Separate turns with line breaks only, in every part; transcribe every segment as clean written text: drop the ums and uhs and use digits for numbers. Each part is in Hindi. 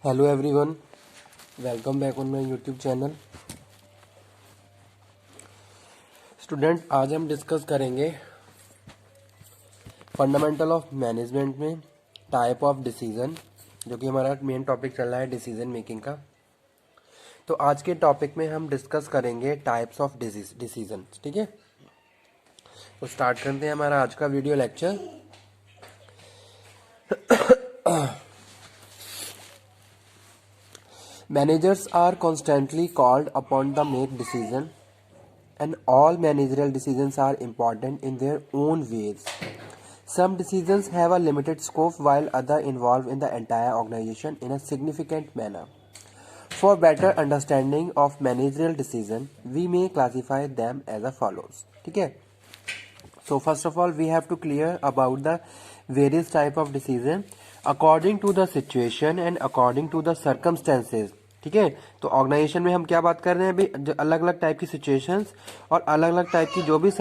Hello everyone, welcome back on my YouTube channel. Student, आज हम डिस्कस करेंगे फंडामेंटल ऑफ मैनेजमेंट में टाइप ऑफ डिसीजन, जो कि हमारा मेन टॉपिक चल रहा है डिसीजन मेकिंग का। तो आज के टॉपिक में हम डिस्कस करेंगे टाइप्स ऑफ डिसीजन। ठीक है, तो स्टार्ट करते हैं हमारा आज का video lecture. Managers are constantly called upon to make decisions, and all managerial decisions are important in their own ways. Some decisions have a limited scope while others involve in the entire organization in a significant manner. For better understanding of managerial decision, we may classify them as follows. ठीक है, so first of all we have to clear about the various type of decision according to the situation and according to the circumstances. ठीक है, तो ऑर्गेनाइजेशन में हम क्या बात कर रहे हैं अभी, जो अलग अलग टाइप की सिचुएशंस और अलग अलग टाइप की जो भी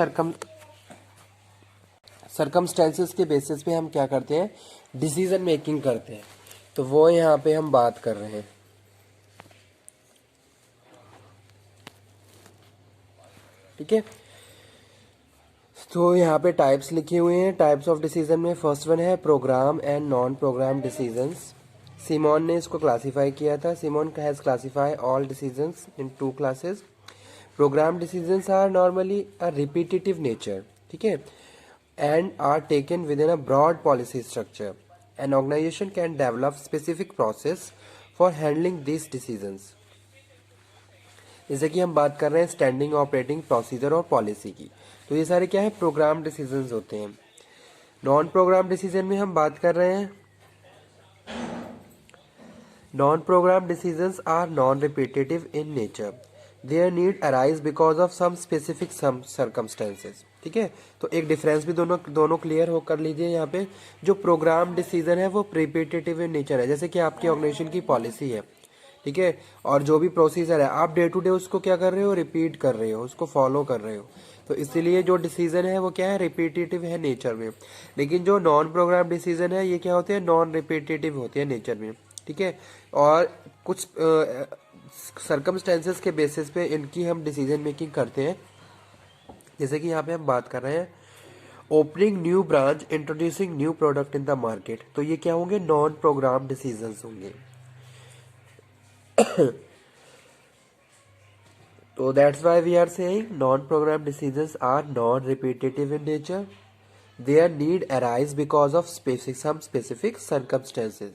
सर्कमस्टेंसेस के बेसिस पे हम क्या करते हैं, डिसीजन मेकिंग करते हैं। तो वो यहाँ पे हम बात कर रहे हैं। ठीक है, तो यहाँ पे टाइप्स लिखे हुए हैं। टाइप्स ऑफ डिसीजन में फर्स्ट वन है program and non program decisions. Simon ने इसको क्लासिफाई किया था। Simon has classify all decisions in two classes. Program decisions are normally a repetitive nature, ठीक है, and are taken within a broad policy structure. An organization can develop specific process for handling this decisions. जैसे कि हम बात कर रहे हैं स्टैंडिंग ऑपरेटिंग प्रोसीजर और पॉलिसी की, तो ये सारे क्या है, प्रोग्राम डिसीजंस होते हैं। नॉन प्रोग्राम डिसीजन में हम बात कर रहे हैं, non program decisions are non repetitive in nature. There need arise because of some specific some circumstances. ठीक है, तो एक डिफरेंस भी दोनों क्लियर हो कर लीजिए। यहाँ पे जो प्रोग्राम डिसीजन है वो रिपीटेटिव इन नेचर है, जैसे कि आपकी ऑर्गेनाइजेशन की पॉलिसी है, ठीक है, और जो भी प्रोसीजर है आप डे टू डे उसको क्या कर रहे हो, रिपीट कर रहे हो, उसको फॉलो कर रहे हो। तो इसीलिए जो डिसीजन है वो क्या है, रिपीटेटिव है नेचर में। लेकिन जो नॉन प्रोग्राम डिसीजन है ये क्या होते हैं, नॉन रिपीटेटिव होते हैं नेचर में। ठीक है, और कुछ सर्कमस्टेंसेस के बेसिस पे इनकी हम डिसीजन मेकिंग करते हैं। जैसे कि यहाँ पे हम बात कर रहे हैं opening new branch, introducing new product in the market, तो ये क्या होंगे, नॉन प्रोग्राम डिसीजंस होंगे। So that's why we are saying non-program decisions are non-repetitive in nature. Their need arise because of some specific circumstances.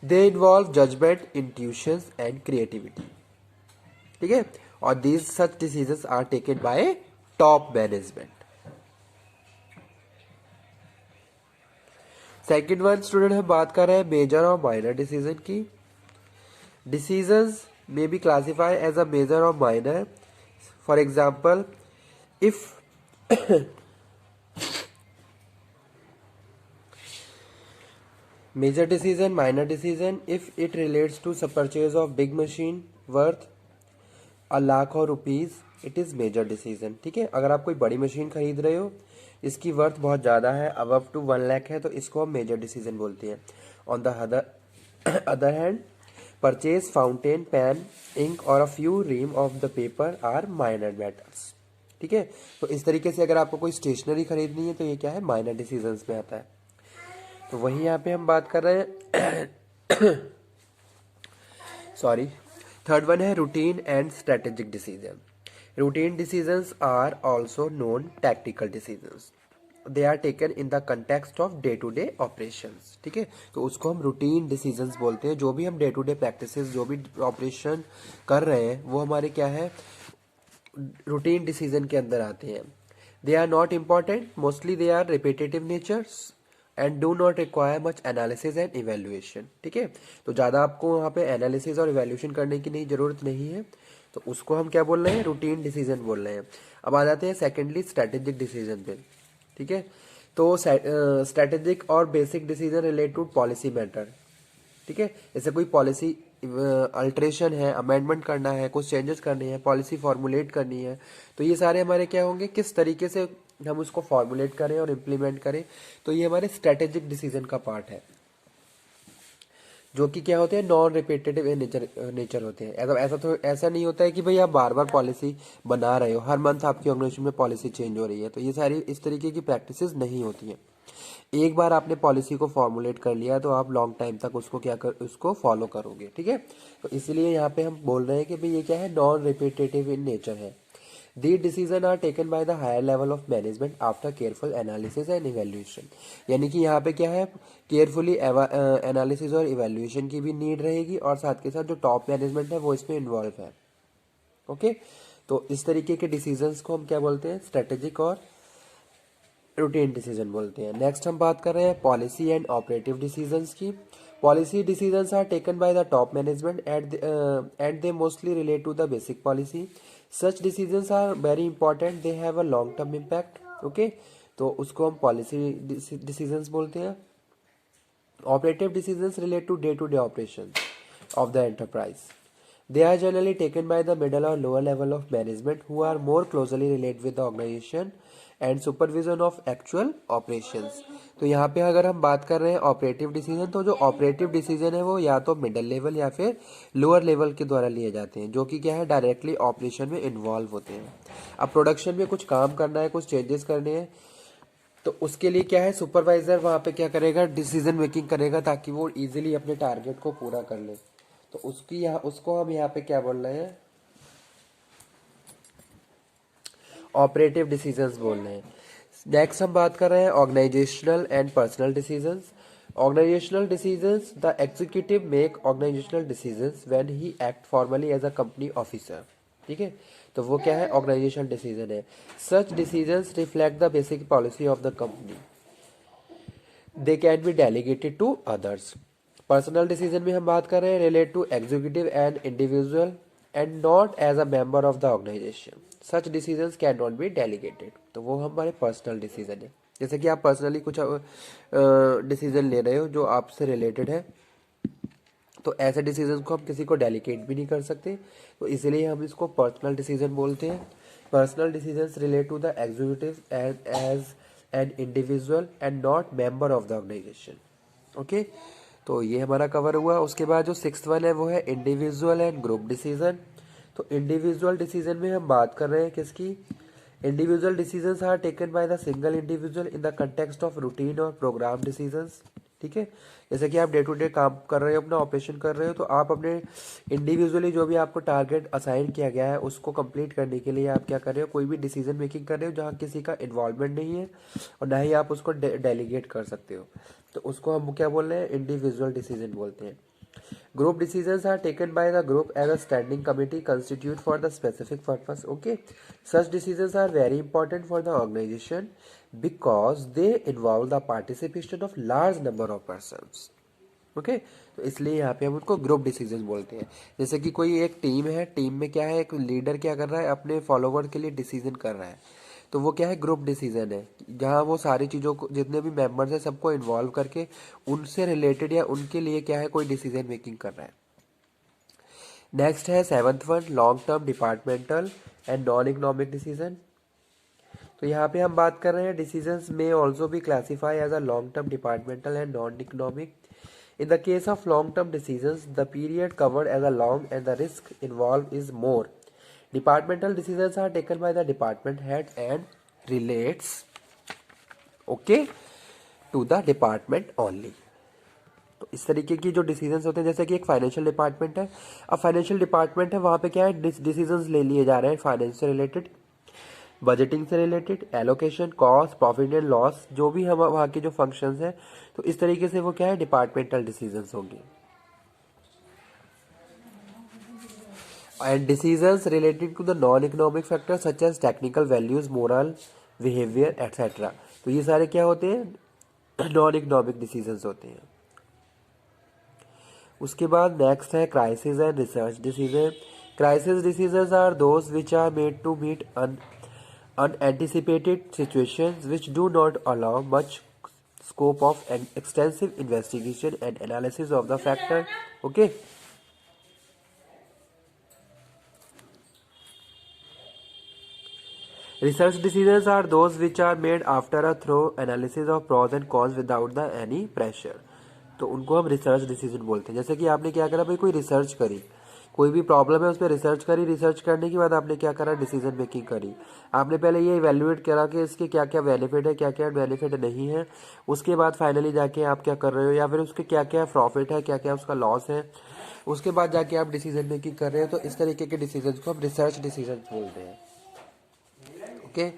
They involve judgment, intuitions, and creativity. ठीक है, और these such decisions are taken by top management. Second one student हम बात कर रहे हैं मेजर और माइनर डिसीजन की। Decisions may be classified as a major or minor. For example, if major decision, minor decision, if it relates to some purchase of big machine worth a lakh or rupees, it is major decision. ठीक है, अगर आप कोई बड़ी मशीन खरीद रहे हो, इसकी वर्थ बहुत ज़्यादा है, अबव टू 1 लाख है, तो इसको हम मेजर डिसीजन बोलते हैं। On the other hand, purchase fountain pen ink और a few ream of the paper are minor matters. ठीक है, तो इस तरीके से अगर आपको कोई स्टेशनरी खरीदनी है तो ये क्या है, माइनर डिसीजंस में आता है। तो वही यहाँ पे हम बात कर रहे हैं सॉरी। थर्ड वन है routine and strategic decision. Routine decisions are also known tactical decisions. They are taken in the context of day to day operations. ठीक है, तो उसको हम रूटीन डिसीजंस बोलते हैं। जो भी हम डे टू डे प्रैक्टिसेस, जो भी ऑपरेशन कर रहे हैं वो हमारे क्या है, रूटीन डिसीजन के अंदर आते हैं। They are not important, mostly they are repetitive natures and do not require much analysis and evaluation. ठीक है, तो ज़्यादा आपको वहाँ पे एनालिसिस और इवेल्युएशन करने की नहीं जरूरत नहीं है, तो उसको हम क्या बोल रहे हैं, रूटीन डिसीजन बोल रहे हैं। अब आ जाते हैं सेकेंडली स्ट्रेटेजिक डिसीजन पे। ठीक है, तो स्ट्रेटेजिक और basic decision relate to policy matter. ठीक है, जैसे कोई पॉलिसी अल्ट्रेशन है, अमेंडमेंट करना है, कुछ चेंजेस करने हैं, पॉलिसी फॉर्मुलेट करनी है, तो ये सारे हमारे क्या होंगे, किस तरीके से हम उसको फॉर्मुलेट करें और इम्प्लीमेंट करें, तो ये हमारे स्ट्रेटेजिक डिसीजन का पार्ट है, जो कि क्या होते हैं, नॉन रिपीटेटिव इन नेचर होते हैं। ऐसा नहीं होता है कि भाई आप बार बार पॉलिसी बना रहे हो, हर मंथ आपकी ऑर्गेनाइजेशन में पॉलिसी चेंज हो रही है, तो ये सारी इस तरीके की प्रैक्टिसेस नहीं होती हैं। एक बार आपने पॉलिसी को फॉर्मुलेट कर लिया तो आप लॉन्ग टाइम तक उसको फॉलो करोगे, ठीक है। तो इसलिए यहाँ पे हम बोल रहे हैं कि भाई ये क्या है, नॉन रिपीटेटिव इन नेचर है। These decisions are taken by the higher level of management after careful analysis and evaluation। यानी कि यहाँ पे क्या है, केयरफुली एनालिसिस और इवेल्युएशन की भी नीड रहेगी, और साथ के साथ जो टॉप मैनेजमेंट है वो इसमें इन्वॉल्व है। ओके, तो इस तरीके के डिसीजंस को हम क्या बोलते हैं, स्ट्रेटेजिक और रूटीन डिसीजन बोलते हैं। नेक्स्ट हम बात कर रहे हैं पॉलिसी एंड ऑपरेटिव डिसीजंस की। Policy decisions are taken by the top management and they mostly relate to the basic policy. Such decisions are very important, they have a long term impact. Okay, तो उसको हम पॉलिसी डिसीजंस बोलते हैं। Operative decisions relate to day operation of the enterprise. They are generally taken by the middle or lower level of management who are more closely related with the organization and supervision of actual operations। तो यहाँ पे अगर हम बात कर रहे हैं ऑपरेटिव डिसीजन, तो जो ऑपरेटिव डिसीजन है वो या तो मिडिल लेवल या फिर लोअर लेवल के द्वारा लिए जाते हैं, जो कि क्या है, डायरेक्टली ऑपरेशन में इन्वॉल्व होते हैं। अब प्रोडक्शन में कुछ काम करना है, कुछ चेंजेस करने हैं, तो उसके लिए क्या है, सुपरवाइजर वहाँ पे क्या करेगा, डिसीजन मेकिंग करेगा, ताकि वो इजीली अपने टारगेट को पूरा कर ले। तो उसको हम यहाँ पे क्या बोल रहे हैं, ऑपरेटिव डिसीजंस बोल रहे हैं। नेक्स्ट हम बात कर रहे हैं organizational and personal decisions. Organizational decisions, the executive make organizational decisions when he act formally as a company officer. ठीक है, तो वो क्या है, ऑर्गेनाइजेशनल डिसीजन है। Such decisions reflect the basic policy of the company, they can be delegated to others. Personal decision में हम बात कर रहे हैं, relate to executive and individual and not as a member of the organization. Such decisions can not be delegated, तो वो हमारे पर्सनल डिसीजन है। जैसे कि आप पर्सनली कुछ डिसीजन ले रहे हो जो आपसे रिलेटेड है, तो ऐसे डिसीजन को हम किसी को डेलीगेट भी नहीं कर सकते, तो इसलिए हम इसको पर्सनल डिसीजन बोलते हैं। Personal decisions relate to the executive as an individual and not member of the organization. Okay, तो ये हमारा कवर हुआ। उसके बाद जो सिक्स्थ वन है वो है इंडिविजुअल एंड ग्रुप डिसीजन। तो इंडिविजुअल डिसीजन में हम बात कर रहे हैं किसकी, individual decisions are taken by the single individual in the context of routine और प्रोग्राम डिसीजंस। ठीक है, जैसे कि आप डे टू डे काम कर रहे हो, अपना ऑपरेशन कर रहे हो, तो आप अपने इंडिविजुअली जो भी आपको टारगेट असाइन किया गया है उसको कंप्लीट करने के लिए आप क्या कर रहे हो, कोई भी डिसीजन मेकिंग कर रहे हो जहाँ किसी का इन्वॉल्वमेंट नहीं है और ना ही आप उसको डेलीगेट कर सकते हो, तो उसको हम क्या बोल रहे हैं, इंडिविजुअल डिसीजन बोलते हैं। Group decisions are taken by the group as a standing committee constitute for the specific purpose. Okay, such decisions are very important for the organization because they involve the participation of large number of persons. Okay, तो इसलिए यहाँ पे हम उनको ग्रुप डिसीजन बोलते हैं। जैसे कि कोई एक टीम है, टीम में क्या है, एक लीडर क्या कर रहा है, अपने फॉलोवर के लिए डिसीजन कर रहा है, तो वो क्या है, ग्रुप डिसीजन है, जहाँ वो सारी चीज़ों को, जितने भी मेंबर्स हैं सबको इन्वॉल्व करके उनसे रिलेटेड या उनके लिए क्या है, कोई डिसीजन मेकिंग कर रहा है। नेक्स्ट है seventh one, long term departmental and non economic decision. तो यहाँ पे हम बात कर रहे हैं डिसीजंस में ऑल्सो भी classify as a long term departmental and non economic. In the case of long-term decisions, the period covered as a long and the risk involved is more. Departmental decisions are taken by the department head and relates, okay, to the department only. तो इस तरीके की जो डिसीजंस होते हैं, जैसे कि एक फाइनेंशियल डिपार्टमेंट है, अब फाइनेंशियल डिपार्टमेंट है, वहाँ पे क्या है, डिसीजंस ले लिए जा रहे हैं फाइनेंस से रिलेटेड, बजटिंग से related, allocation, cost, profit and loss, जो भी हम वहाँ के जो फंक्शंस हैं, तो इस तरीके से वो क्या है, डिपार्टमेंटल डिसीजंस होंगे। And decisions related to the non economic factor such as technical values, moral behaviour etcetera, तो ये सारे क्या होते हैं, नॉन इकोनॉमिक डिसीजंस होते हैं। उसके बाद नेक्स्ट है crisis and research decision. Crisis decisions are those which are made to meet unanticipated situations which do not allow much scope of an extensive investigation and analysis of the factor. Okay, research decisions are those which are made after a thorough analysis of pros and cons without the any pressure. तो उनको हम रिसर्च डिसीजन बोलते हैं। जैसे कि आपने क्या करा भाई, कोई रिसर्च करी, कोई भी प्रॉब्लम है उस पर रिसर्च करी, रिसर्च करने के बाद आपने क्या करा, डिसीजन मेकिंग करी। आपने पहले ये इवेल्युएट करा कि इसके क्या क्या बेनिफिट है, क्या क्या बेनिफिट नहीं है, उसके बाद फाइनली जाके आप क्या कर रहे हो, या फिर उसके क्या क्या प्रॉफिट है, क्या क्या उसका लॉस है, उसके बाद जाके आप डिसीजन मेकिंग कर रहे हो। तो इस तरीके के डिसीजन को हम रिसर्च डिसीजन बोलते हैं। ओके,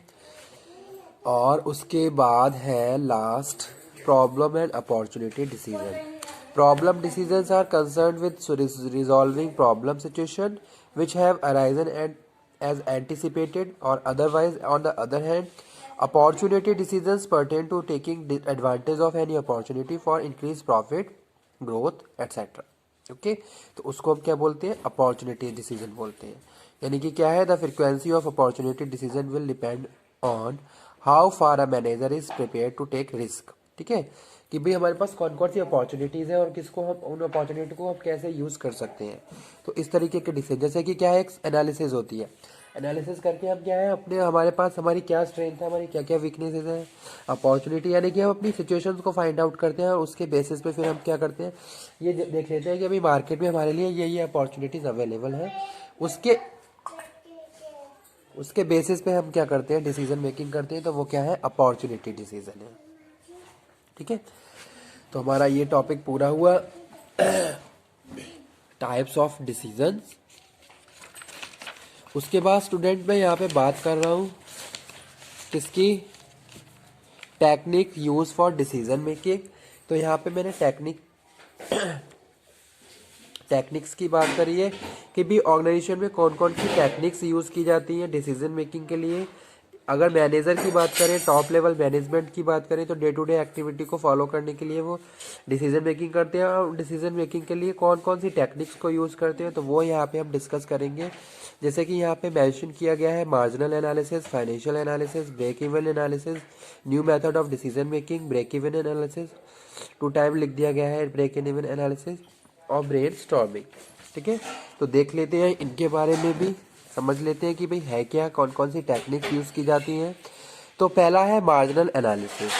और उसके बाद है last problem and opportunity decision. Problem decisions are concerned with resolving problem situation which have arisen and as anticipated or otherwise. On the other hand, opportunity decisions pertain to taking advantage of any opportunity for increased profit, growth, etc. Okay, तो उसको हम क्या बोलते हैं, अपॉर्चुनिटी डिसीजन बोलते हैं। यानी कि क्या है, the frequency of opportunity decision will depend on how far a manager is prepare to take risk. ठीक है, कि भाई हमारे पास कौन कौन सी अपॉर्चुनिटीज है और किसको हम उन अपॉर्चुनिटी को हम कैसे यूज कर सकते हैं। तो इस तरीके के डिसीजन, जैसे कि क्या है, एक एनालिसिस होती है, एनालिसिस करके हम क्या है, अपने हमारे पास हमारी क्या स्ट्रेंथ है, हमारी क्या क्या वीकनेसेस है, अपॉर्चुनिटी, यानी कि हम अपनी सिचुएशंस को फाइंड आउट करते हैं और उसके बेसिस पे फिर हम क्या करते हैं, ये देख लेते हैं कि अभी मार्केट में हमारे लिए ये अपॉर्चुनिटीज अवेलेबल है। उसके बेसिस पे हम क्या करते हैं, डिसीजन मेकिंग करते हैं। तो वो क्या है, अपॉर्चुनिटी डिसीजन है। ठीक है, तो हमारा ये टॉपिक पूरा हुआ, टाइप्स ऑफ डिसीजंस। उसके बाद स्टूडेंट मैं यहाँ पे बात कर रहा हूँ किसकी, technique use for decision making. तो यहाँ पे मैंने टेक्निक्स की बात करी है कि भी ऑर्गेनाइजेशन में कौन कौन सी टेक्निक्स यूज की जाती हैं डिसीजन मेकिंग के लिए। अगर मैनेजर की बात करें, टॉप लेवल मैनेजमेंट की बात करें, तो डे टू डे एक्टिविटी को फॉलो करने के लिए वो डिसीजन मेकिंग करते हैं। और डिसीजन मेकिंग के लिए कौन कौन सी टेक्निक्स को यूज़ करते हैं, तो वो यहाँ पे हम डिस्कस करेंगे। जैसे कि यहाँ पे मेंशन किया गया है marginal analysis, financial analysis, break even analysis, new method of decision making, break even analysis, 2 time लिख दिया गया है, ब्रेक इवन एनालिसिस और ब्रेन स्टॉर्मिंग। ठीक है, तो देख लेते हैं इनके बारे में भी, समझ लेते हैं कि भाई है क्या, कौन कौन सी टेक्निक यूज की जाती हैं। तो पहला है मार्जिनल एनालिसिस।